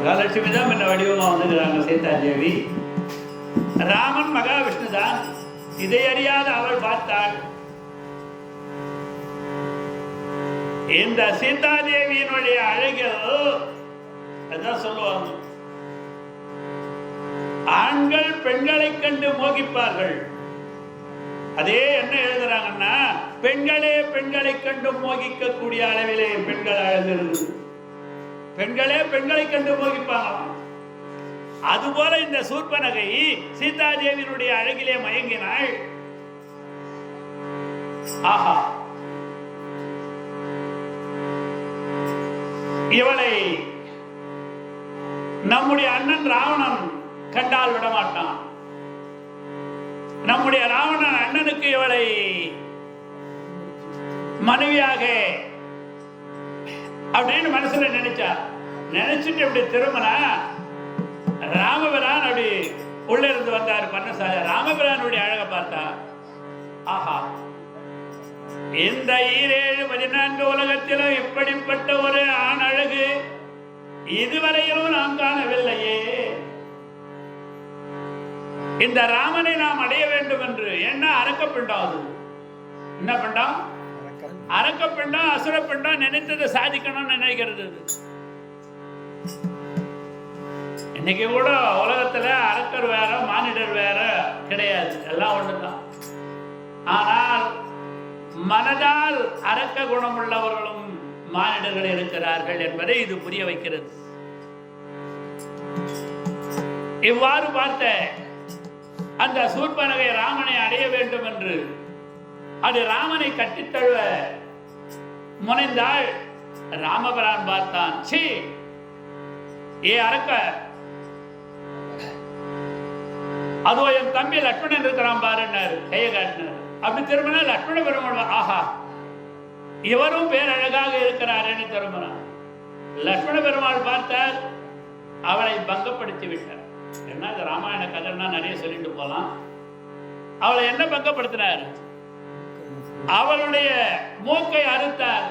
மகாலட்சுமி தான் முன்ன வடிவமாக வந்துக்கிறாங்க சீதாதேவி. ராமன் மகாவிஷ்ணு தான். இதை அறியாத அவள் பார்த்தாள், இந்த சீதாதேவியினுடைய அழகில் அதான் சொல்லுவாங்க, ஆண்கள் பெண்களை கண்டு மோகிப்பார்கள். அதே என்ன எழுதுறாங்கன்னா, பெண்களே பெண்களை கண்டு மோகிக்க கூடிய அளவிலே பெண்கள் அழகு. பெண்களே பெண்களை கண்டு மோகிப்பாங்க. அதுபோல இந்த சூர்பனகை சீதாதேவியினுடைய அழகிலே மயங்கினாள். ஆஹா, இவளை நம்முடைய அண்ணன் ராவணன் கண்டால் விடமாட்டான். நம்முடைய ராவணன் அண்ணனுக்கு இவளை மனைவியாக அப்படின்னு மனசுல நினைச்சார். நினைச்சிட்டு இப்படி திரும்பினா ராமபிரான் அப்படி உள்ள இருந்து வந்தார் பன்னசாலை. ராமபிரானுடைய அழகை பார்த்தா, ஆஹா, இந்த 7-14 உலகத்திலும் இப்படிப்பட்ட ஒரு ஆண் அழகு இதுவரையிலும் நாம் காணவில்லையே. இந்த ராமனை நாம் அடைய வேண்டும் என்று என்ன அரக்கப்பெண்டம், அது என்ன பெண்டம்? அரக்கப்பெண்டம், அசுரப்பெண்டம், நினைத்ததை சாதிக்கணும்னு நினைக்கிறது. இன்னைக்கு கூட உலகத்துல அரக்கர் வேற மானிடர் வேற கிடையாது, எல்லாம் ஒண்ணுதான். ஆனால் மனதால் அரக்க குணமுள்ளவர்களும் மானிடர்கள் இருக்கிறார்கள் என்பதை இது புரிய வைக்கிறது. இவ்வாறு பார்த்த அந்த சூர்பனகை ராமனை அடைய வேண்டும் என்று அது ராமனை கட்டித்தழுவ முனைந்தாள். ராமபிரான் பார்த்தான், சீ, ஏ அரக்க, அதோ என் தம்பி லட்சுமணன் இருக்கிறான் பாருன்னாரு, கையை காட்டினார். அப்படி திரும்பினா லட்சுமண பெருமாள், ஆஹா, இவரும் பேரழகாக இருக்கிறாரேன்னு திரும்பினார். லட்சுமண பெருமாள் பார்த்தார், அவளை பங்கப்படுத்தி விட்டார். என்ன, இந்த ராமாயண கதைன்னா நிறைய சொல்லிட்டு போலாம். அவளை என்ன பங்கப்படுத்தினார்? அவளுடைய மூக்கை அறுத்தார்.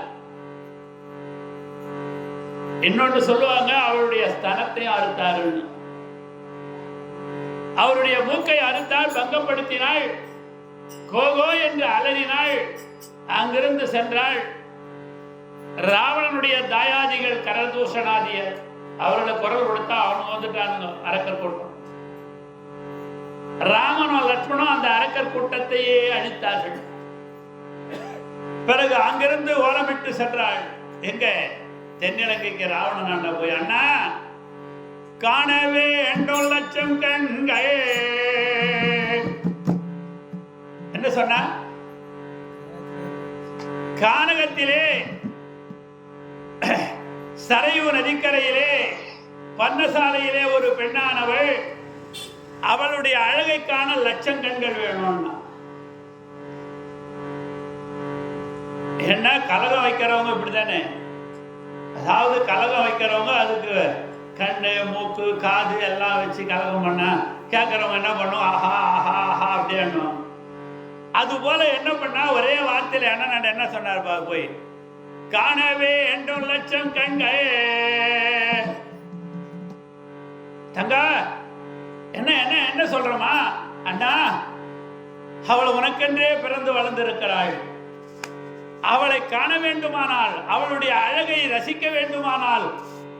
இன்னொன்று சொல்லுவாங்க, அவளுடைய ஸ்தனத்தையும் அறுத்தாருன்னு. அவருடைய மூக்கை அறுத்தால், பங்கப்படுத்தினாள். கோகோ என்று அலறினாள். அங்கிருந்து சென்றாள். ராவணனுடைய தாயாதிகள் கரதூஷணாதியர் அவரோட குரல் கொடுத்தா அவனு வந்துட்டானுங்க அரக்கர் கூட்டம். ராமனும் லட்சுமணும் அந்த அரக்கர் கூட்டத்தையே அழித்தார்கள். பிறகு அங்கிருந்து ஓலமிட்டு சென்றாள். எங்க? தென்னிலங்கைக்கு ராவணன் போய், அண்ணா, காணவே 2 லட்சம் கண்கள். என்ன சொன்ன? கானகத்திலே சரையு நதிக்கரையிலே பன்னசாலையிலே ஒரு பெண்ணானவள், அவளுடைய அழகை காண 1 லட்சம் கண்கள் வேணும்னா. என்ன, கலகம் வைக்கிறவங்க இப்படித்தானே. அதாவது கலகம் வைக்கிறவங்க அதுக்கு கண்ணு, மூக்கு, காது எல்லாம் வச்சு கலகம் பண்ண கேட்கறவங்க என்ன பண்ணும்? ஆஹா ஆஹா ஆஹா அப்படியே. அது போல என்ன பண்ணா, ஒரே வார்த்தையில என்ன சொன்னார் போய், காணவே 2 லட்சம் கண்கள். தங்க, என்ன என்ன என்ன சொல்றமா? அண்ணா, அவள் உனக்கென்றே பிறந்து வளர்ந்திருக்கிறாள். அவளை காண வேண்டுமானால், அவளுடைய அழகை ரசிக்க வேண்டுமானால்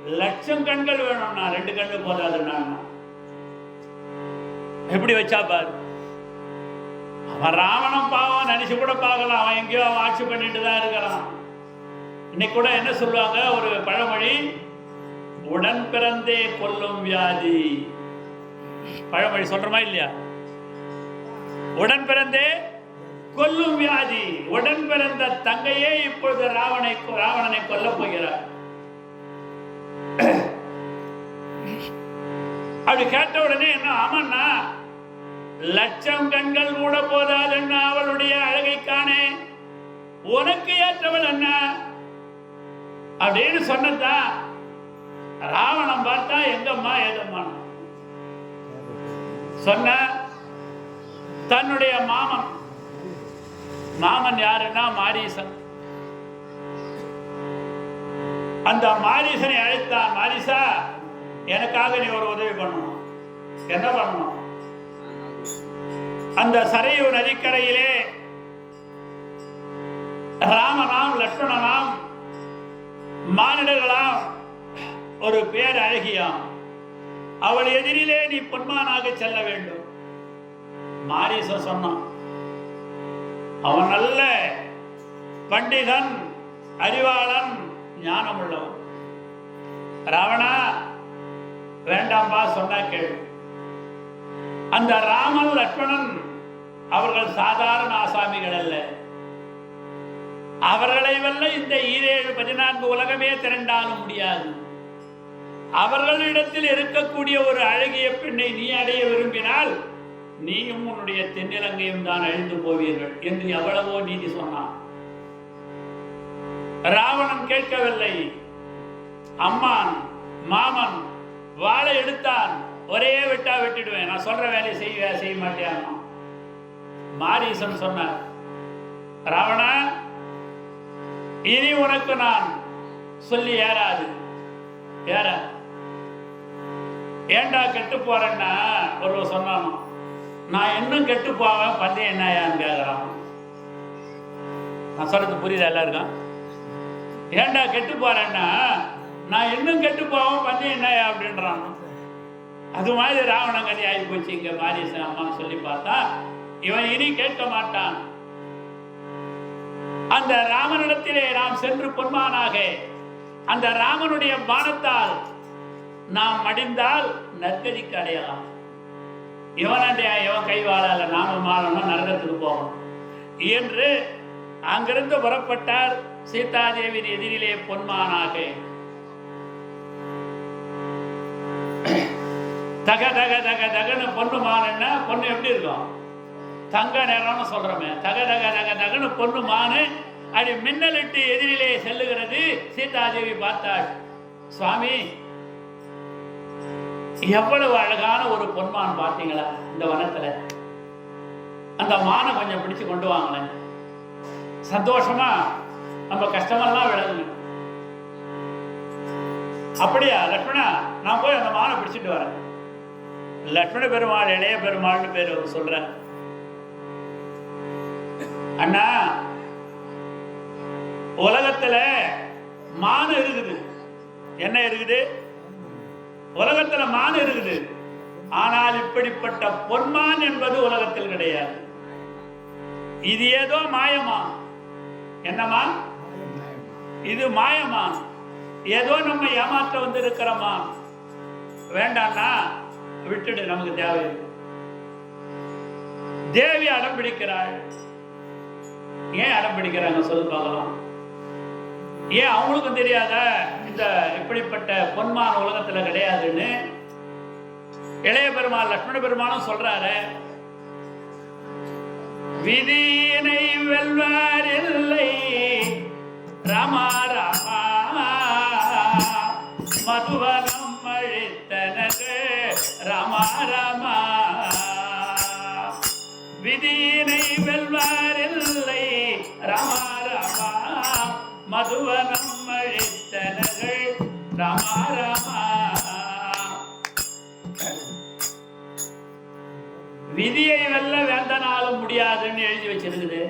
1 லட்சம் கண்கள் வேணும்னா. 2 கண்ணு போதாதுன்னா. எப்படி வச்சா பாரு. அவன் ராவணன் பாவம் நினைச்சு கூட பார்க்கலாம், அவன் எங்கேயோ அவன் ஆட்சி பண்ணிட்டு தான் இருக்கிறான். இன்னைக்கு கூட என்ன சொல்லுவாங்க, ஒரு பழமொழி, உடன் பிறந்தே கொல்லும் வியாதி. பழமொழி சொல்றமா இல்லையா? உடன் பிறந்தே கொல்லும் வியாதி. உடன் பிறந்த தங்கையே இப்பொழுது ராவணனை கொல்ல போகிறார். அப்படி கேட்ட உடனே என்ன, ஆமாண்ணா, 1 லட்சம் கண்கள் கூட போதாதுன்னா அவளுடைய அழகை காணே, உனக்கு ஏற்றவள் என்ன அப்படின்னு சொன்னதா. ராவணன் பார்த்தா, எங்கம்மா ஏதம்மா சொன்ன. தன்னுடைய மாமன் யாருன்னா மாரீசன். அந்த மாரீசனை அழைத்தான். மாரீசா, எனக்காக நீ ஒரு உதவி பண்ணணும். என்ன பண்ணணும்? அந்த சரையு நதிக்கரையிலே ராமனாம் லட்சுமணனாம் மானிடர்களாம் ஒரு பேர் அழகியாம், அவள் எதிரிலே நீ பொன்மானாக செல்ல வேண்டும். மாரீசன் சொன்னான், அவன் நல்ல பண்டிதன், அறிவாளன், ஞானமுள்ளவன். ராவணா வேண்டாம்பா, சொன்னா கேளு. அந்த ராமன் லட்சுமணன் அவர்கள் சாதாரண ஆசாமிகள் அல்ல. அவர்களை வெல்ல இந்த 17-14 உலகமே திரண்டாலும் முடியாது. அவர்களிடத்தில் இருக்கக்கூடிய ஒரு அழகிய பெண்ணை நீ அடைய விரும்பினால் நீயும் உன்னுடைய தென்னிலங்கையும் தான் அழிந்து போவீர்கள் என்று எவ்வளவோ நீதி சொன்னான். ராவணன் கேட்கவில்லை. அம்மான் மாமன் வாளை எடுத்தான். ஒரே வெட்டா வெட்டிடுவேன், நான் சொல்ற வேலையை செய்ய மாட்டேன். மாரீசன் சொன்னார், ராவணா, இனி உனக்கு நான் சொல்லி ஏறாது. ஏண்டா கெட்டு போறேன்னா ஒரு சொன்னான், நான் இன்னும் கெட்டு போவேன், பந்தயம் என்னையான்னு கேட்கிறான். நான் சொல்றது புரியுதா எல்லாருக்கும்? ஏண்டா கெட்டு போறேன்னா நான் இன்னும் கெட்டு போவேன், பந்தயம் என்னையா அப்படின்றான். அது மாதிரி ராவணன் கதை ஆகி போச்சு. இங்க மாரீசன் அம்மான்னு சொல்லி பார்த்தா இவன் இனி கேட்க மாட்டான். அந்த ராமனிடத்திலே நாம் சென்று பொன்மானாக அந்த ராமனுடைய பானத்தால் நாம் மடிந்தால் நற்கதிக்கு அடையலாம். இவன் கைவாளால நாம மாறணும், நரகத்துக்கு போகணும் என்று அங்கிருந்து புறப்பட்டார். சீதாதேவியின் எதிரிலே பொன்மானாக தக தக தக தகன்னு பொண்ணுமானுன்னா பொண்ணு எப்படி இருக்கும்? தங்க நேரம்னு சொல்றோமே. தக தக தக தகன்னு பொண்ணுமானு அப்படி மின்னலிட்டு எதிரிலே செல்லுகிறது. சீதாதேவி பார்த்தாள், சுவாமி எவ்வளவு அழகான ஒரு பொன்மான் பார்த்தீங்களா இந்த வனத்துல? அந்த மானை கொஞ்சம் பிடிச்சு கொண்டு வாங்களேன், சந்தோஷமா நம்ம கஷ்டமெல்லாம் விளங்குங்க. அப்படியா லட்சுமணா, நான் போய் அந்த மானை பிடிச்சிட்டு வரேன். லட்சுமண பெருமாள் இளைய பெருமாள்னு பேர் சொல்ற. அண்ணா, உலகத்துல மான் இருக்குது. என்ன இருக்குது? உலகத்துல மான் இருக்குது. ஆனால் இப்படிப்பட்ட பொன்மான் என்பது உலகத்தில் கிடையாது. இது ஏதோ மாயமான். என்னமா இது? மாயமான். ஏதோ நம்ம ஏமாற்ற வந்து இருக்கிறோமா? வேண்டாம்னா விட்டுடு, நமக்கு தேவை. தேவி அடம் பிடிக்கிறாள். ஏன் அடம் பிடிக்கிறாங்க சொல்லு பார்க்கலாம். ஏன் அவங்களுக்கும் தெரியாத இந்த இப்படிப்பட்ட பொன்மான உலகத்துல கிடையாதுன்னு இளைய பெருமாள் லட்சுமண பெருமானும் சொல்றாரு. விதியினை வெல்வாரில்லை ராமா ராமா, மதுவனம் அழித்தனது ராமா ராமா. விதியினை வெல்வாரில்லை ராமா ராமா, மதுவனம் அழித்தனர்கள் ராமா ராமா. விதியை வெல்ல வேந்தனாலும் முடியாதுன்னு எழுதி வச்சிருக்குது.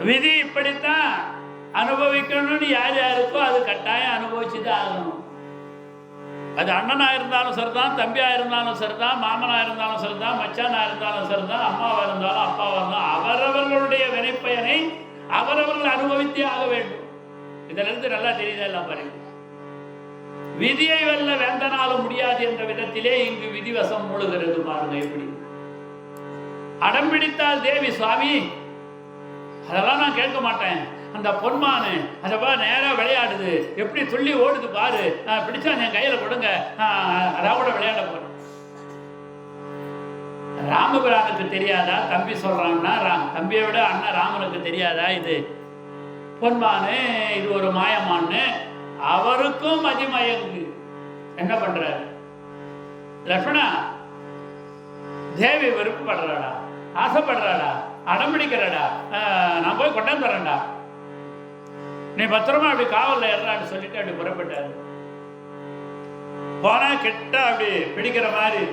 விதி இப்படித்தான் அனுபவிக்கணும்னு யார் யாருக்கோ அது கட்டாயம் அனுபவிச்சுதான் ஆகணும். அது அண்ணனா இருந்தாலும் சரிதான், தம்பியா இருந்தாலும் சரிதான், மாமனா இருந்தாலும் சரிதான், மச்சானா இருந்தாலும் சரிதான், அம்மாவா இருந்தாலும் அப்பாவா இருந்தாலும் அவரவர்களுடைய வினைப்பயனை அவரவர்கள் அனுபவித்தே ஆக வேண்டும். இதுல இருந்து நல்லா தெரியுதா எல்லாம் பாருங்க. விதியை வெல்ல வேந்தனாலும் முடியாது என்ற விதத்திலே இங்கு விதிவசம் மூழ்கிறது பாருங்க. எப்படி அடம் பிடித்தால் தேவி, சுவாமி அதெல்லாம் நான் கேட்க மாட்டேன். அந்த பொன்மானு அதப்பா நேரா விளையாடுது, எப்படி துள்ளி ஓடுது பாரு, பிடிச்சா என் கையில கொடுங்க, ராவண விளையாட போறேன். ராமபிரானுக்கு தெரியாதா? தம்பி சொல்றான்னா தம்பியை விட அண்ணன் ராமனுக்கு தெரியாதா இது பொன்மானு, இது ஒரு மாயமான்னு? அவருக்கும் மதிமயங்கு. என்ன பண்றாரு லட்சுமணா? தேவி விருப்பப்படுறாடா, ஆசைப்படுறாடா, அடம்பிடிக்கிறாடா, நான் போய் கொண்டாந்து தரேன்டா, நீ பத்திரமா அப்படி காவல்ல ஏறான்னு சொல்லிட்டு அப்படி புறப்பட்டாரு. போனா கிட்ட அப்படி பிடிக்கிற மாதிரி.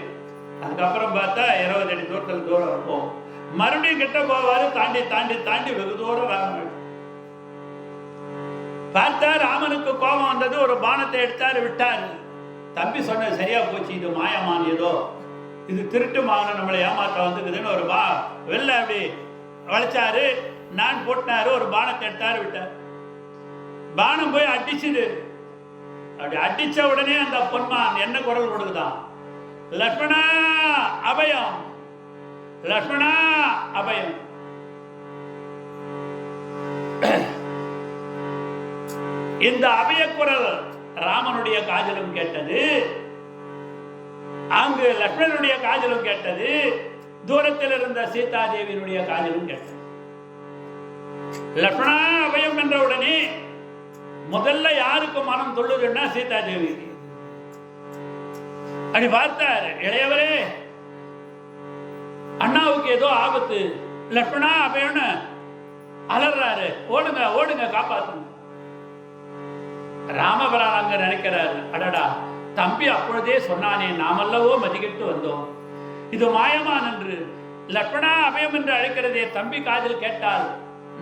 அதுக்கப்புறம் பார்த்தா 20 அடி தூரத்தில் தூரம் இருக்கும். மறுபடியும் கிட்ட போவாரு, தாண்டி தாண்டி தாண்டி வெகு தூரம் ராமன் பார்த்தா. ராமனுக்கு கோபம் வந்தது, ஒரு பானத்தை எடுத்தாரு, விட்டாரு. தம்பி சொன்ன சரியா போச்சு, இது மாயமான், ஏதோ இது திருட்டு மான நம்மளை ஏமாற்ற வந்துக்குதுன்னு ஒரு வெள்ள அப்படி வளைச்சாரு, நான் போட்டினாரு, ஒரு பானத்தை எடுத்தாரு, விட்டார். பானம் போய் அடிச்சுது. அப்படி அடிச்ச உடனே அந்த பொன்மான் என்ன குரல் கொடுக்குதான், லக்ஷ்மணா அபயம், லக்ஷ்மணா அபயம். இந்த அபய குரல் ராமனுடைய காதிலும் கேட்டது, அங்கு லக்ஷ்மணனுடைய காதிலும் கேட்டது, தூரத்தில் இருந்த சீதாதேவியினுடைய காதிலும் கேட்டது. லக்ஷ்மணா அபயம் என்ற உடனே முதல்ல யாருக்கு மனம் தொழுதுன்னா சீதாதேவி. அப்படி பார்த்தார், இளையவரே அண்ணாவுக்கு ஏதோ ஆபத்து, லக்ஷ்மணா அபயம்னு அலறாரு, ஓடுங்க ஓடுங்க காப்பாத்துங்க. ராமபிரான் அங்க நினைக்கிறாரு, அடடா தம்பி அப்பொழுதே சொன்னானே, நாமல்லவோ மதிக்கிட்டு வந்தோம், இது மாயமான் என்று. லக்ஷ்மணா அபயம் என்று அழைக்கிறதே தம்பி காதில் கேட்டால்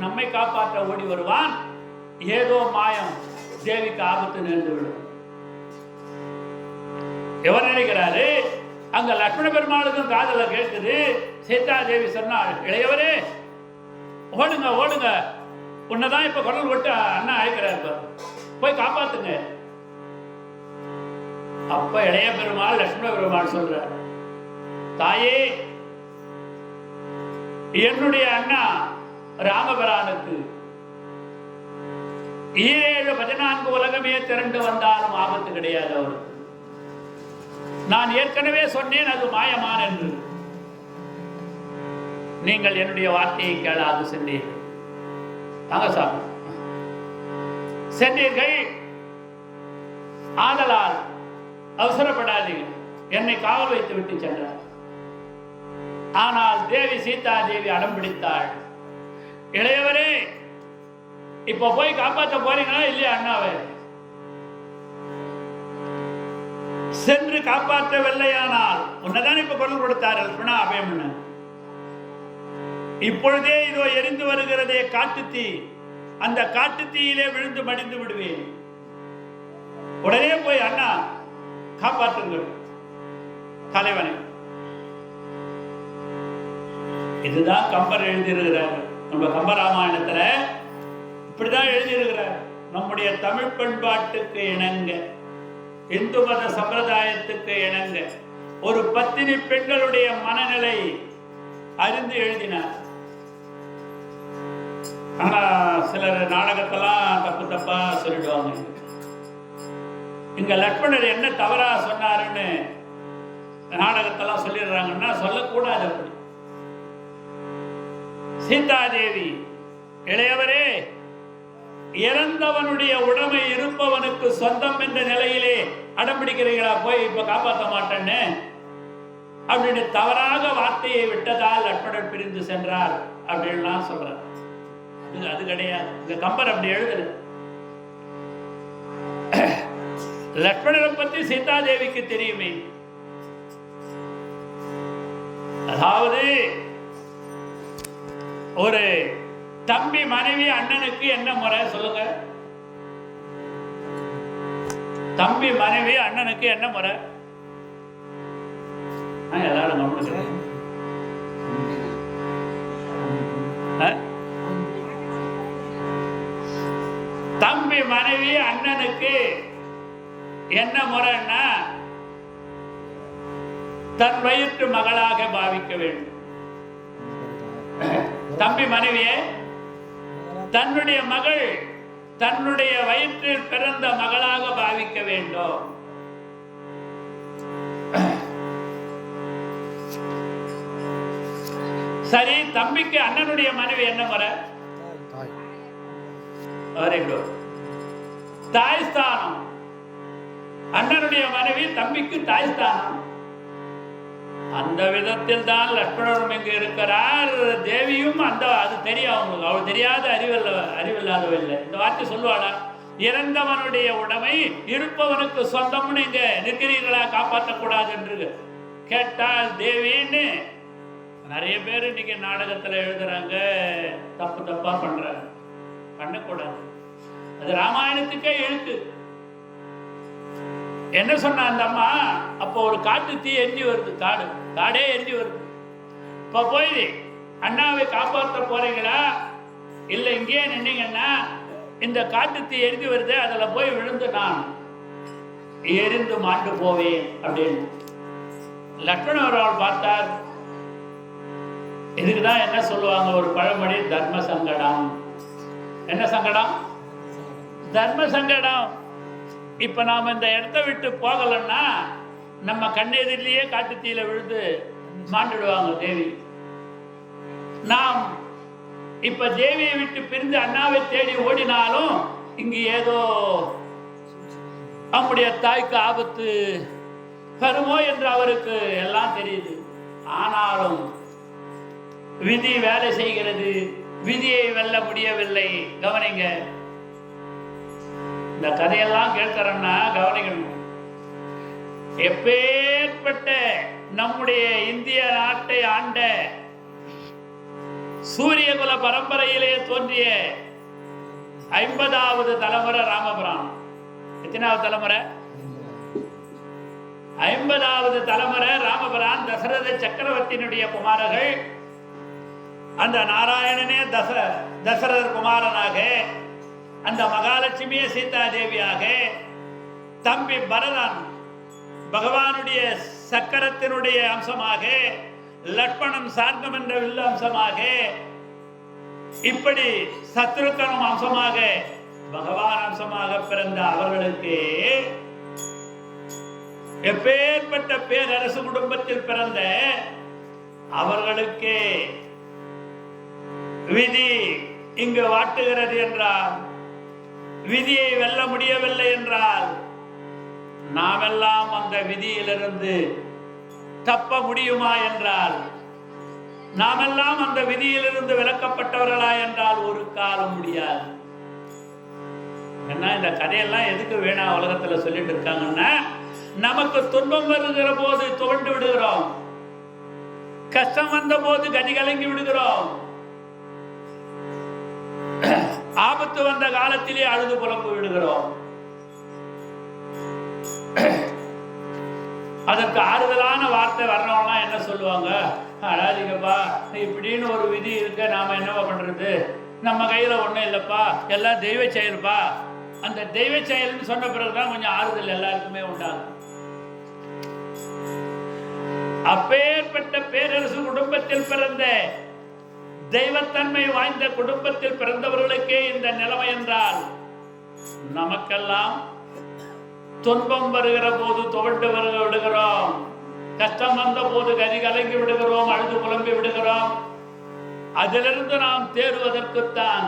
நம்மை காப்பாற்ற ஓடி வருவான், ஏதோ மாயம், தேவிக்கு ஆபத்து நேர்ந்துவிடும். எவர் நினைக்கிறாரு, அங்க லக்ஷ்மண பெருமாளுக்கும் காதல கேட்குது. சீதாதேவி சொன்னாள், இளையவரே ஓடுங்க ஓடுங்க, உன்னதான் இப்ப குரல் விட்டு அண்ணா அழைக்கிறார், போய் காப்பாத்துங்க. அப்ப இளைய பெருமாள் லட்சுமண பெருமாள் சொல்றார், தாயே என்னுடைய அண்ணா ராமபிரானுக்கு 7-14 உலகமே திரண்டு வந்தாலும் ஆபத்து கிடையாது அவருக்கு. நான் ஏற்கனவே சொன்னேன் அது மாயமான் என்று. நீங்கள் என்னுடைய வார்த்தையை கேளாது சென்றீர்கள். தாங்க சாமி சென்றீர்கள், ஆதலால் அவசரப்படாதீர்கள், என்னை காவல் வைத்து விட்டு சென்றார். ஆனால் தேவி சீதா தேவி அடம் பிடித்தாள், இளையவரே இப்ப போய் காப்பாற்ற போறீங்களா இல்லையா அண்ணாவை? சென்று காப்பாற்றவில்லையானால் உன்னதான் இப்ப குரல் கொடுத்தார் லக்ஷ்மணா அபயம்னு. இப்பொழுதே இதோ எரிந்து வருகிறதே காட்டுத்தீ, அந்த காட்டுத்தீயிலே விழுந்து மடிந்து விடுவேன். உடனே போய் அண்ணா காப்பாற்றுங்கள் தலைவனை. இதுதான் கம்பர் எழுதியிருக்கிறார். நம்ம கம்பராமாயணத்துல இப்படிதான் எழுதியிருக்கிறார். நம்முடைய தமிழ் பண்பாட்டுக்கு இணங்க, இந்து மத சம்பிரதாயத்துக்கு இணங்க ஒரு பத்தினி பெண்களுடைய மனநிலை அறிந்து எழுதினார். ஆனா சிலர் நாடகத்தெல்லாம் தப்பு தப்பா சொல்லிடுவாங்க. இங்க லக்ஷ்மணர் என்ன தவறா சொன்னாருன்னு நாடகத்தெல்லாம் சொல்லிடுறாங்கன்னா சொல்லக்கூடாது. அப்படி சீதாதேவி, இளையவரே இறந்தவனுடைய உடைமை இருப்பவனுக்கு சொந்தம் என்ற நிலையிலே அடம்பிடிக்கிறீங்களா, போய் இப்ப காப்பாற்ற மாட்டேன்னு அப்படின்னு தவறாக வார்த்தையை விட்டதால் லக்ஷ்மணர் பிரிந்து சென்றார் அப்படின்லாம் சொல்றார். அது கிடையாது. இந்த கம்பர் அப்படி எழுதுற. லக்ஷ்மணரை பற்றி சீதாதேவிக்கு தெரியுமே. அதாவது ஒரு தம்பி மனைவி அண்ணனுக்கு என்ன முறை சொல்லுங்க? தம்பி மனைவி அண்ணனுக்கு என்ன முறை? எல்லாரும் கவனிச்சு தம்பி மனைவி அண்ணனுக்கு என்ன முறைன்னா தன் வயிற்று மகளாக பாவிக்க வேண்டும். தம்பி மனைவியை தன்னுடைய மகள் தன்னுடைய வயிற்றில் பிறந்த மகளாக பாவிக்க வேண்டும். சரி, தம்பிக்கு அண்ணனுடைய மனைவி என்ன முறை? தாய் ஸ்தானம். அண்ணனுடைய மனைவி தம்பிக்கு தாய் ஸ்தானம். அந்த விதத்தில் தான் லக்ஷ்மணரும் இங்கு இருக்கிறார். தேவியும் அந்த அது தெரியும் அவங்களுக்கு. அவள் தெரியாத அறிவில்லாதவ இல்லை. இந்த வார்த்தை சொல்லுவாளா? இறந்தவனுடைய உடைமை இருப்பவனுக்கு சொந்தம். நீங்க நிற்கிறீர்களா காப்பாற்றக்கூடாது என்று கேட்டால் தேவின்னு நிறைய பேர் இன்னைக்கு நாடகத்தில் எழுதுறாங்க, தப்பு தப்பா பண்றாங்க. பண்ணக்கூடாது. அது ராமாயணத்துக்கே எழுத்து. என்ன சொன்ன அந்த அம்மா, அப்போ ஒரு காட்டு தீ எரிஞ்சு வருது, காடே எரிஞ்சு வருது. இப்ப போய் அண்ணாவை காப்பாற்ற போறீங்களா, இல்ல இங்கே நின்னீங்கன்னா இந்த காட்டு தீ எரிஞ்சு வருது, அதுல போய் விழுந்து நான் எரிந்து மாண்டு போவேன் அப்படின்னு லக்ஷ்மணர் அவர்கள் பார்த்தார். இதுக்குதான் என்ன சொல்லுவாங்க ஒரு பழமொழி, தர்ம சங்கடம். என்ன சங்கடம்? தர்ம சங்கடம். இப்ப நாம இந்த இடத்த விட்டு போகலன்னா நம்ம கண்ணெதிரிலேயே காட்டு தீயில விழுந்து மாண்டுடுவாங்க தேவி. நாம் இப்ப தேவியை விட்டு பிரிந்து அண்ணாவை தேடி ஓடினாலும் இங்கு ஏதோ நம்முடைய தாய்க்கு ஆபத்து வருமோ என்று அவருக்கு எல்லாம் தெரியுது. ஆனாலும் விதி வேலை செய்கிறது, விதியை வெல்ல முடியவில்லை. கவனிங்க, இந்த கதையெல்லாம் கேட்கிறோம்னா கவனிக்கணும். எப்பேற்பட்ட நம்முடைய இந்திய நாட்டை ஆண்ட சூரியகுல பரம்பரையிலே தோன்றிய 50வது தலைமுறை ராமபிரான். எத்தனாவது தலைமுறை? 50வது தலைமுறை ராமபிரான். தசரத சக்கரவர்த்தியினுடைய குமாரர்கள். அந்த நாராயணனே தசரதர் குமாரனாக, அந்த மகாலட்சுமியே சீதா தேவியாக, தம்பி பரதன் பகவானுடைய சக்கரத்தினுடைய அம்சமாக, லட்சுமணன் சார்ந்தம் என்ற வில்லு அம்சமாக, இப்படி சத்ருக்கனும் அம்சமாக பகவான் அம்சமாக பிறந்த அவர்களுக்கு எப்பேற்பட்ட பேரரசு குடும்பத்தில் பிறந்த அவர்களுக்கு விதி இங்கு வாட்டுகிறது என்றால், விதியை வெல்ல முடியவில்லை என்றால், நாமெல்லாம் அந்த விதியிலிருந்து தப்ப முடியுமா என்றால், நாமெல்லாம் அந்த விதியிலிருந்து விலக்கப்பட்டவர்களா என்றால் ஒரு காலம் முடியாது. என்ன இந்த கதையெல்லாம் எதுக்கு வேணா உலகத்துல சொல்லிட்டு இருக்காங்கன்னா, நமக்கு துன்பம் வருகிற போது துவண்டு விடுகிறோம், கஷ்டம் வந்த போது கதி கலங்கி விடுகிறோம், ஆபத்து வந்த காலத்திலே அழுது புலம்பு விடுகிறோம். அதற்கு ஆறுதலான வார்த்தை வரணும்னா என்ன சொல்லுவாங்க? அழாதீங்கப்பா, இப்படின்னு ஒரு விதி இருக்க, நாம என்னவா பண்றது, நம்ம கையில ஒண்ணும் இல்லப்பா, எல்லாம் தெய்வ செயல்பா. அந்த தெய்வ செயல்னு சொன்ன பிறகுதான் கொஞ்சம் ஆறுதல் எல்லாருக்குமே உண்டாகும். அப்பேற்பட்ட பேரரசு குடும்பத்தில் பிறந்த, தெய்வத்தன்மை வாய்ந்த குடும்பத்தில் பிறந்தவர்களுக்கே இந்த நிலைமை என்றால், நமக்கெல்லாம் துன்பம் வருகிற போது துவண்டு விடுகிறோம், கஷ்டம் வந்த போது கதி கலங்கி விடுகிறோம், அழுது புலம்பி விடுகிறோம். அதிலிருந்து நாம் தேறுவதற்குத்தான்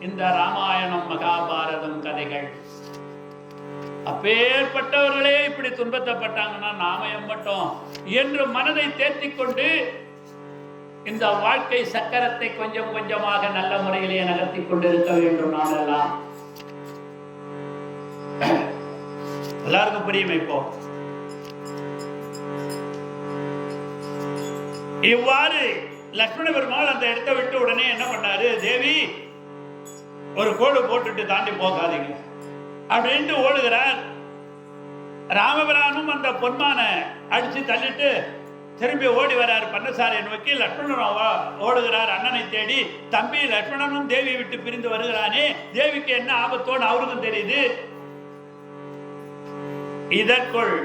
இந்த ராமாயணம் மகாபாரதம் கதைகள். அப்பேற்பட்டவர்களே இப்படி துன்பத்தப்பட்டாங்கன்னா நாம எம்மட்டும் என்று மனதை தேர்த்திக் கொண்டு இந்த வாழ்க்கை சக்கரத்தை கொஞ்சம் கொஞ்சமாக நல்ல முறையிலே நகர்த்தி கொண்டிருக்க வேண்டும். நாம் எல்லாம் எல்லாருக்கும் புரியும். இப்போ இவ்வாறு லட்சுமண பெருமாள் அந்த இடத்தை விட்டு உடனே என்ன பண்ணாரு, தேவி ஒரு கோடு போட்டுட்டு தாண்டி போகாதீங்க அப்படின்ட்டு ஓடுகிறார். ராமபிரானும் அந்த பொன்மான அடிச்சு தள்ளிட்டு திரும்பி ஓடி வரார் பன்னசாரியை நோக்கி. லட்சுமணன் ஓடுகிறார் அண்ணனை தேடி. தம்பி லட்சுமணனும் தேவியை விட்டு பிரிந்து வருகிறானே, தேவிக்கு என்ன ஆபத்தோடு அவருக்கும் தெரியுது. இதற்குள்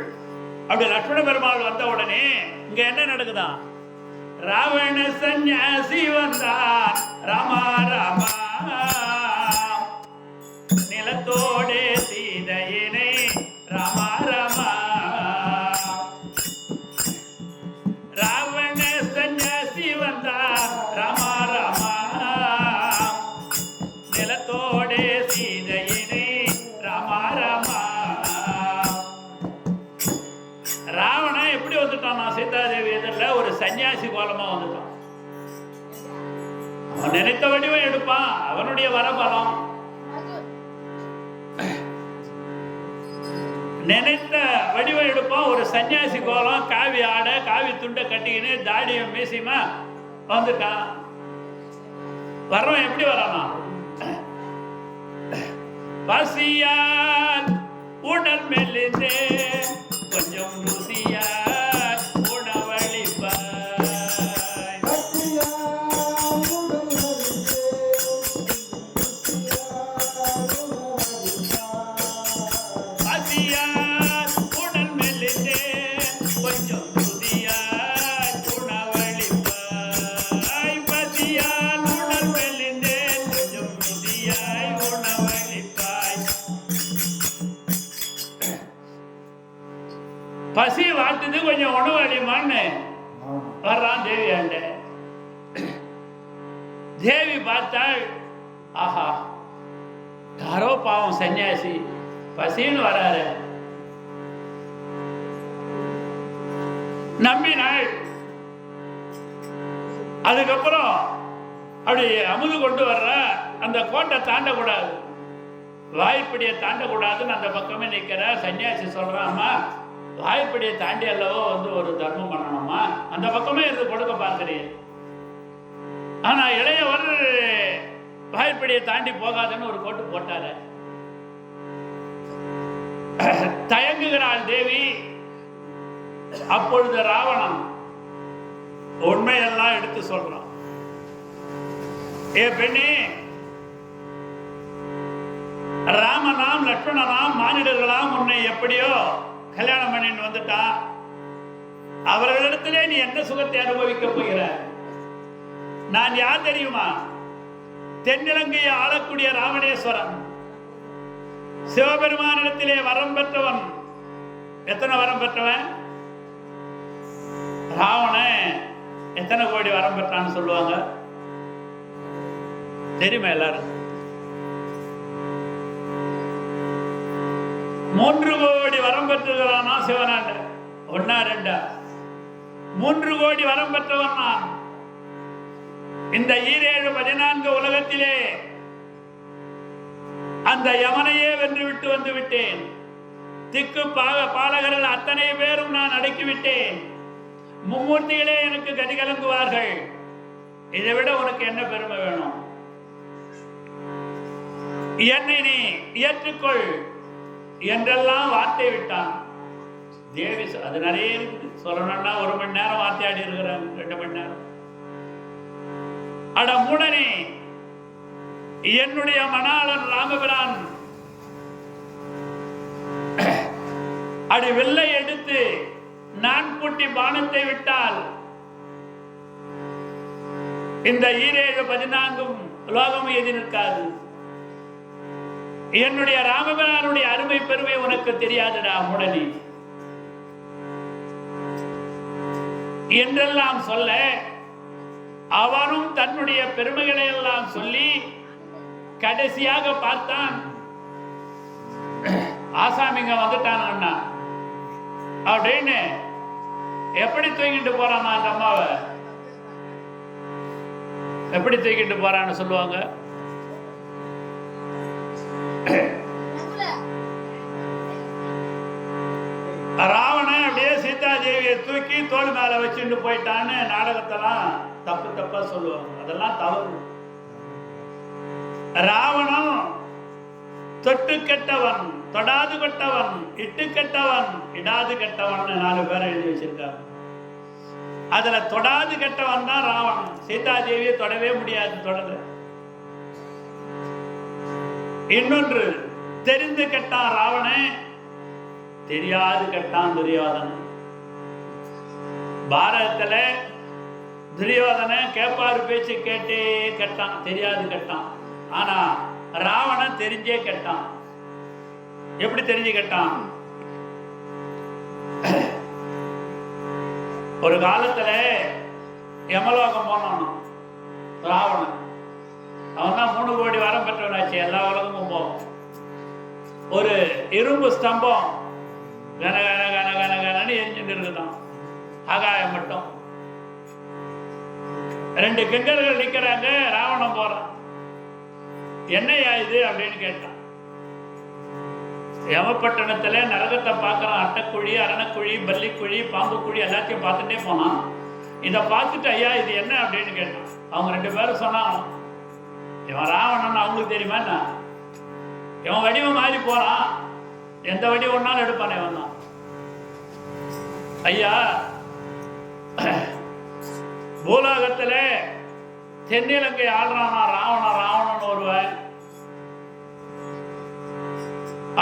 அப்படி லட்சுமண பெருமாள் வந்த உடனே இங்க என்ன நடக்குதான், ராவண சந்நியாசி வந்தார். ராமா ராமா நிலத்தோடே சீதையினை ராமா ராமா. ராவண சந்நியாசி வந்தார். ராமா ராமா நிலத்தோடே சீதையினை ராமா ராமா. ராவணன் எப்படி வந்துட்டான், சீதாதேவி எதிரில் ஒரு சன்னியாசி கோலமா வந்துட்டான். அவன் நினைத்த வடிவம் எடுப்பான், அவனுடைய வரபலம். நினைத்த வடிவம் எடுப்போம். ஒரு சன்னியாசி கோலம், காவி ஆடை, காவி துண்டை கட்டிக்கின்னு தாடியும் மீசியமா வந்துட்டான். வர்றவன் எப்படி வரானா? பசியால் உடல் மெல்லிந்தே கொஞ்சம் ருசியால் உணவளிப்பாய். பசியால் உடல் மெல்லிந்தே கொஞ்சம் ருசியால் உணவளிப்பாய். பசியால் உடல் மெல்லிந்தே கொஞ்சம் ருசியாய் உணவளிப்பாய். பசி வாட்டுது, கொஞ்சம் உணவு அழியுமான்னு வர்றான் தேவி ஆண்ட. தேவி பார்த்தாள், ஆஹா யாரோ பாவம் சன்னியாசி பசின்னு வராரு. நம்பினாள். அதுக்கப்புறம் அப்படி அமுது கொண்டு வர்ற அந்த கோட்டை தாண்டக்கூடாது, வாய்ப்படியை தாண்டக்கூடாதுன்னு அந்த பக்கமே நிற்கிற சன்னியாசி சொல்றான், அம்மா வாய்ப்படியை தாண்டி அல்லவோ ஒரு தர்மம் பண்ணணுமா, அந்த பக்கமே இருந்து கொடுக்க பார்க்கிறேன். ஆனா இளையவர் வாய்ப்படியை தாண்டி போகாதுன்னு ஒரு கோட்டு போட்டாரு. தயங்குகிறாள் தேவி. அப்பொழுது ராவணன் உண்மையெல்லாம் எடுத்து சொல்றான். ஏ பெண்ணே, ராமனாம் லட்சுமணனாம் மானிடர்களாம் உன்னை எப்படியோ கல்யாணம் பண்ணிட்டு வந்துட்டான். அவர்களிடத்திலே நீ என்ன சுகத்தை அனுபவிக்க போகிறாய்? நான் யார் தெரியுமா? தென்னிலங்கையை ஆளக்கூடிய ராவணேஸ்வரன். சிவபெருமானிடத்திலே வரம் பெற்றவன். எத்தனை வரம் பெற்றவன்? ராவணன் எத்தனை கோடி வரம் பெற்றான்னு சொல்லுவாங்க தெரியுமா எல்லாரும்? 3 கோடி வரம் பெற்றுகிறானா சிவனாண்ட. 1 2 3 கோடி வரம் பெற்றவன் நான். இந்த 7 14 உலகத்திலே அந்த யமனையே வென்று விட்டு வந்து விட்டேன். திக்கு பாலகர்கள் அத்தனை பேரும் நான் அடக்கிவிட்டேன். மும்மூர்த்திகளே எனக்கு கதி கலங்குவார்கள். இதை விட உனக்கு என்ன பெருமை வேணும்? என்னை நீ ஏற்றுக்கொள் என்றெல்லாம் வார்த்தை விட்டான். தேவி அது நிறைய இருக்குது சொல்லணும்னா 1 மணி நேரம் வார்த்தையாடி இருக்கிறாங்க, 2 மணி நேரம். அட மூடனே, என்னுடைய மணாளன் ராமபிரான் அடி வெள்ளை எடுத்து நான் பூட்டி பானத்தை விட்டால் இந்த 7 14 லோகமும் எதி நிற்காது. என்னுடைய ராமபிரானுடைய அருமை பெருமை உனக்கு தெரியாதுடா மூடனே என்றெல்லாம் சொல்ல, அவனும் தன்னுடைய பெருமைகளை எல்லாம் சொல்லி கடைசியாக பார்த்தான். ஆசாமிங்க வந்துட்டான் அப்படின்னு எப்படி தூக்கிட்டு போறான் அந்த அம்மாவை? எப்படி தூக்கிட்டு போறான்னு சொல்லுவாங்க. ராவணன் அப்படியே சீதா தேவியை தூக்கி தோல் மேல வச்சுட்டு போயிட்டான்னு நாடகத்தெல்லாம் தப்பா சொல்லுவாங்க. அதெல்லாம் தவறு. ராவணன் தொட்டு கெட்டவன், தொடாது கெட்டவன், இட்டு கெட்டவன், இடாது கெட்டவன் 4 பேரை எழுதி வச்சிருக்காங்க. அதுல தொடாது கெட்டவன் தான் ராவணன். சீதா தேவியை தொடவே முடியாது, தொடர. இன்னொன்று தெரிந்து கெட்டான் ராவணன், தெரியாது கெட்டான் துரியோதனன். பாரதத்துல துரியோதன கேப்பாரு பேச்சு கேட்டே கெட்டான், தெரியாது கெட்டான். ஆனா ராவணன் தெரிஞ்சே கெட்டான். எப்படி தெரிஞ்சு கெட்டான்? ஒரு காலத்துல யமலோகம் போனான் ராவணன். அவன் தான் 3 கோடி வரம் பெற்றவனாச்சு, எல்லா உலகமும் போவோம். ஒரு இரும்பு ஸ்தம்பம் கன கன கன கன கனன்னு எரிஞ்சுட்டு இருக்குதான், ஆகாயம் மட்டும். 2 கிங்கர்கள் நிக்கிறாங்க. ராவணன் போறான். என்னையா இது அப்படின்னு கேட்டான். யமப்பட்டணத்துல நரகத்தை பார்க்குறான். அட்டைக்குழி, அரணக்குழி, பல்லிக்குழி, பாம்புக்குழி எல்லாத்தையும் பார்த்துட்டே போனான். இதை பார்த்துட்டு ஐயா இது என்ன அப்படின்னு கேட்டான். அவங்க 2 பேரும் சொன்னாங்க, இவன் ராவணன் அவங்களுக்கு தெரியுமா என்ன? இவன் வடிவம் மாறி போறான், எந்த வடிவம்னாலும் எடுப்பானே இவன் தான். ஐயா, பூலோகத்துல தென்னிலங்கை ஆள்றானா ராவணன் ஒருவன்.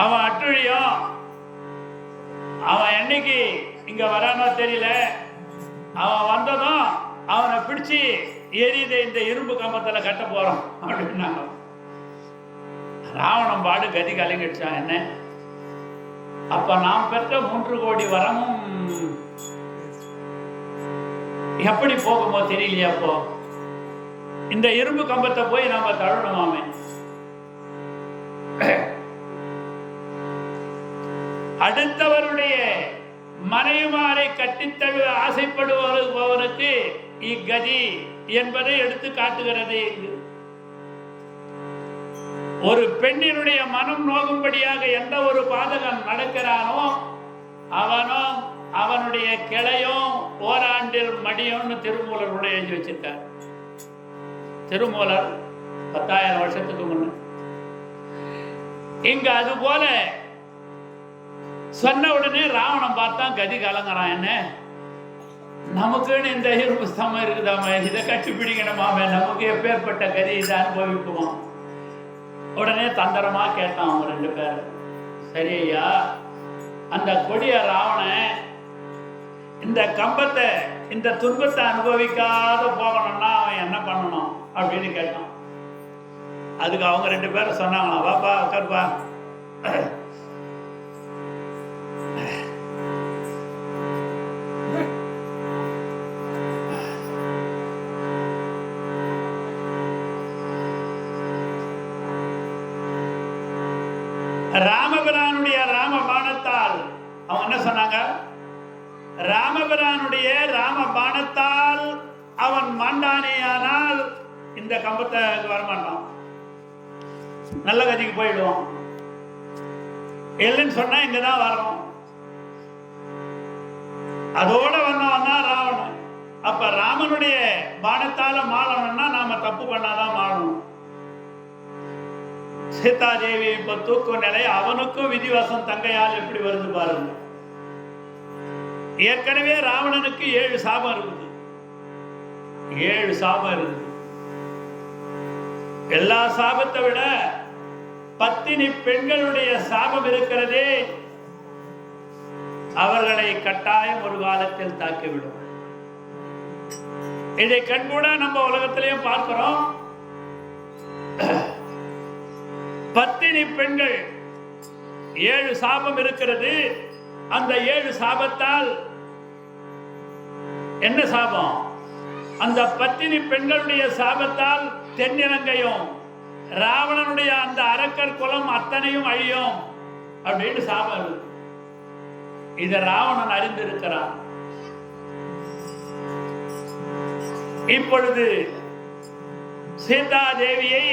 அவன் அட்டுழியும். அவன் என்னைக்கு இங்க வரானோ தெரியல. அவன் வந்ததும் அவனை பிடிச்சி எரியுத இந்த இரும்பு கம்பத்துல கட்ட போறோம் அப்படின்னாங்க. ராவணன் பாடு கதி கலங்கிடுச்சான். என்ன அப்ப நாம் பெற்ற 3 கோடி வரமும் எப்படி போகுமோ தெரியலையா? அப்போ இந்த இரும்பு கம்பத்தை போய் நாம தள்ளணுமாமே. அடுத்தவருடைய மனைவிமாரை கட்டித்தழுவ ஆசைப்படுபவருக்கு இக்கதி என்பதை எடுத்து காட்டுகிறது. ஒரு பெண்ணினுடைய மனம் நோகும்படியாக எந்த ஒரு பாதகன் நடக்கிறானோ அவனோ அவனுடைய கிளையும் ஓராண்டில் மடியும்னு திருமூலருடைய எழுதி வச்சிருக்கார். திருமூலர் 10,000 வருஷத்துக்கு முன்ன. இங்க அது போல சொன்ன உடனே ராவணன் பார்த்தான், கதி கலங்குறான். என்ன நமக்குன்னு இந்த இரும்பு ஸ்தம்பம் இருக்குதாமே, இதை கட்டிப்பிடிக்கணுமாமே, நமக்கு எப்பேற்பட்ட கதி இதை அனுபவிக்குமா? உடனே தந்திரமா கேட்டான் அவங்க 2 பேரும். சரி ஐயா, அந்த கொடிய ராவணன் இந்த கம்பத்தை இந்த துன்பத்தை அனுபவிக்காத போகணும்னா அவன் என்ன பண்ணணும் அப்படின்னு கேட்டான். அதுக்கு அவங்க 2 பேரும் சொன்னாங்களா, வாப்பா உட்காருப்பா, ராமபிரானுடைய ராம பாணத்தால் அவங்க என்ன சொன்னாங்க? ராமபிரானுடைய ராம பாணத்தால் அவன் மாண்டானேயானால் இந்த கம்பத்தை வரமாட்டான், நல்ல கதிக்கு போயிடுவான். இல்லைன்னு சொன்னா இங்கதான் வரணும். அதோட வந்தவன் தான் ராவணன். அப்ப ராமனுடைய பாணத்தால மாறணும்னா நாம தப்பு பண்ணாதான் மாறணும். சீதாதேவி இப்ப தூக்கும் நிலை, அவனுக்கும் விதிவாசம் தங்கையால் எப்படி வருது பாருங்க. ஏற்கனவே ராவணனுக்கு 7 சாபம் இருக்குது. 7 சாபம் இருக்குது. எல்லா சாபத்தை விட பத்தினி பெண்களுடைய சாபம் இருக்கிறதே, அவர்களை கட்டாயம் ஒரு காலத்தில் தாக்கிவிடும். இதை கண்கூட நம்ம உலகத்திலையும் பார்க்கிறோம். பத்தினி பெண்கள் 7 சாபம் இருக்கிறது. அந்த 7 சாபத்தால் என்ன சாபம்? அந்த பத்தினி பெண்களுடைய சாபத்தால் தென்னிலங்கையும் ராவணனுடைய அந்த அரக்கர் குலம் அத்தனையும் அழியும் அப்படின்னு சாபம். இதை ராவணன் அறிந்திருக்கிறான். இப்பொழுது சீதா தேவியை,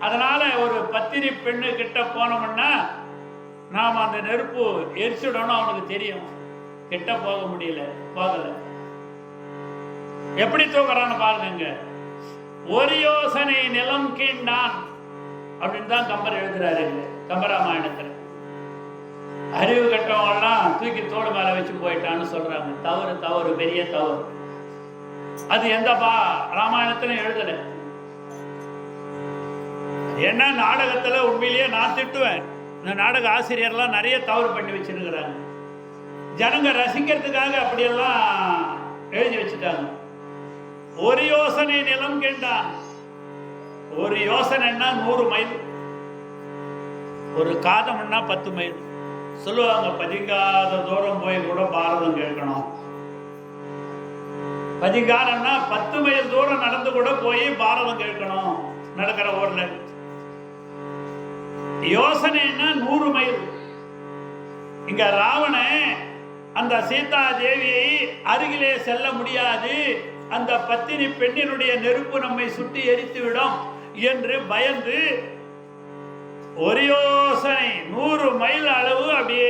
அதனால ஒரு பத்தினி பெண்ணு கிட்ட போனோம்னா நாம் அந்த நெருப்பு எரிச்சுடணும் அவனுக்கு தெரியும். கிட்ட போக முடியல, போகல. எப்படி தூக்குறான்னு பாருங்க. ஒரு யோசனை நிலம் கீண்டான் அப்படின்னு தான் கம்பர் எழுதுறாரு கம்பராமாயணத்தில். அறிவு கட்டவங்கலாம் தூக்கி தோடு மேல வச்சு போயிட்டான்னு சொல்றாங்க. தவறு, தவறு, பெரிய தவறு. அது எந்த ராமாயணத்திலும் எழுதல. என்ன நாடகத்துல உண்மையிலேயே நான் திட்டுவேன். இந்த நாடக ஆசிரியர்லாம் நிறைய தவறு பண்ணி வச்சிருக்கிறாங்க. ஜனங்க ரசிக்கிறதுக்காக அப்படியெல்லாம் எழுதி வச்சுட்டாங்க. ஒரு யோசனை நிலம் கேட்டான். ஒரு யோசனைன்னா 100 மைல், ஒரு காதம்னா 10 மைல் சொல்லுவாங்க. பதிங்காத தூரம் போய் கூட பாரதம் கேட்கணும். பதிகாரம்னா 10 மைல் தூரம் நடந்து கூட போய் பாரதம் கேட்கணும் நடக்கிற ஊர்ல. யோசனைன்னா 100 மைல். இங்க ராவணன் அந்த சீதா தேவியை அருகிலே செல்ல முடியாது, அந்த பத்தினி பெண்ணினுடைய நெருப்பு நம்மை சுட்டி எரித்து விடும் என்று பயந்து ஒரு யோசனை 100 மைல் அளவு அப்படியே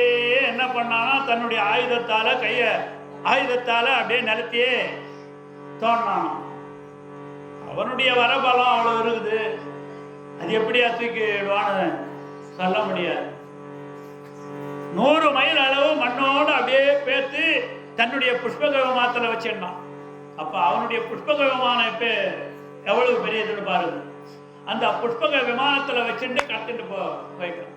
என்ன பண்ணானா தன்னுடைய ஆயுதத்தால அப்படியே நிலத்தையே தோண்டினான். அவனுடைய வரபலம் அவ்வளவு இருக்குது, அது எப்படியா தூக்கிடுவான்னு சொல்ல முடியாது. 100 மைல் அளவு மண்ணோடு அப்படியே பேத்து தன்னுடைய புஷ்பக விமானத்தில் வச்சிருந்தான். அப்ப அவனுடைய புஷ்பக விமானம் இப்ப எவ்வளவு பெரியதுன்னு பாருங்க. அந்த புஷ்பக விமானத்துல வச்சுட்டு கத்துட்டு போய்க்கலாம்.